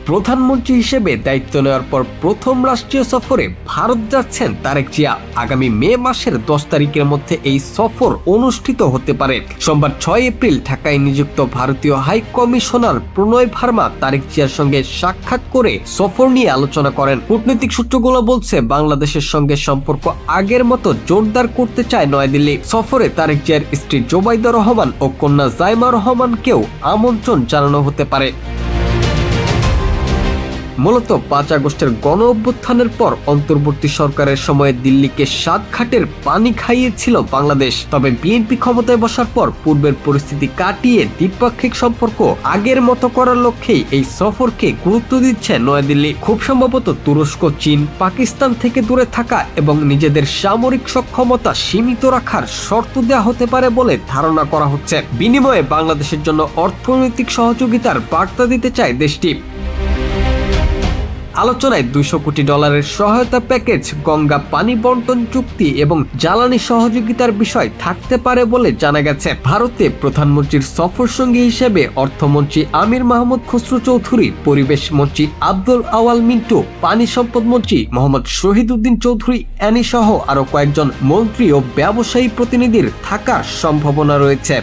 প্রধানমন্ত্রী হিসেবে দায়িত্ব নেওয়ার পর প্রথম রাষ্ট্রীয় সফরে ভারত যাচ্ছেন তারেক জিয়া। আগামী মে মাসের 10 তারিখের মধ্যে এই সফর অনুষ্ঠিত হতে পারে। সোমবার 6 এপ্রিল ঢাকায় নিযুক্ত ভারতীয় হাই কমিশনার প্রণয় ভার্মা তারেক জিয়ার সঙ্গে সাক্ষাৎ করে সফর নিয়ে আলোচনা করেন। কূটনৈতিক সূত্রগুলো বলছে বাংলাদেশের সঙ্গে সম্পর্ক আগের মতো জোরদার করতে চায় নয়াদিল্লি। সফরে তারেক জিয়ার স্ত্রী জোবাইদা রহমান ও কন্যা জাইমা রহমানকেও আমন্ত্রণ জানানো হতে পারে। মূলত 5 আগস্টের গণ অভ্যুত্থানের পর অন্তর্বর্তী সরকারের সময়ে দিল্লিকে 7 ঘাটের পানি খাইয়েছিল বাংলাদেশ। তবে বিএনপি ক্ষমতায় বসার পর পূর্বের পরিস্থিতি কাটিয়ে দ্বিপাক্ষিক সম্পর্ক আগের মতো করার লক্ষ্যেই এই সফরকে গুরুত্ব দিচ্ছে নয়াদিল্লি। খুব সম্ভবত তুরস্ক, চীন, পাকিস্তান থেকে দূরে থাকা এবং নিজেদের সামরিক সক্ষমতা সীমিত রাখার শর্ত দেওয়া হতে পারে বলে ধারণা করা হচ্ছে। বিনিময়ে বাংলাদেশের জন্য অর্থনৈতিক সহযোগিতার বার্তা দিতে চায় দেশটি। আলোচনায় $200 কোটি সহায়তা প্যাকেজ, গঙ্গা পানি বন্টন চুক্তি এবং জ্বালানি সহযোগিতার বিষয় থাকতে পারে বলে জানা গেছে। ভারতে প্রধানমন্ত্রীর সফর সঙ্গী হিসেবে অর্থমন্ত্রী আমির মাহমুদ খসরু চৌধুরী, পরিবেশ মন্ত্রী আব্দুল আওয়াল মিন্টু, পানি সম্পদ মন্ত্রী মোহাম্মদ শহীদউদ্দিন চৌধুরী অ্যানি সহ আরো কয়েকজন মন্ত্রী ও ব্যবসায়ী প্রতিনিধির থাকার সম্ভাবনা রয়েছে।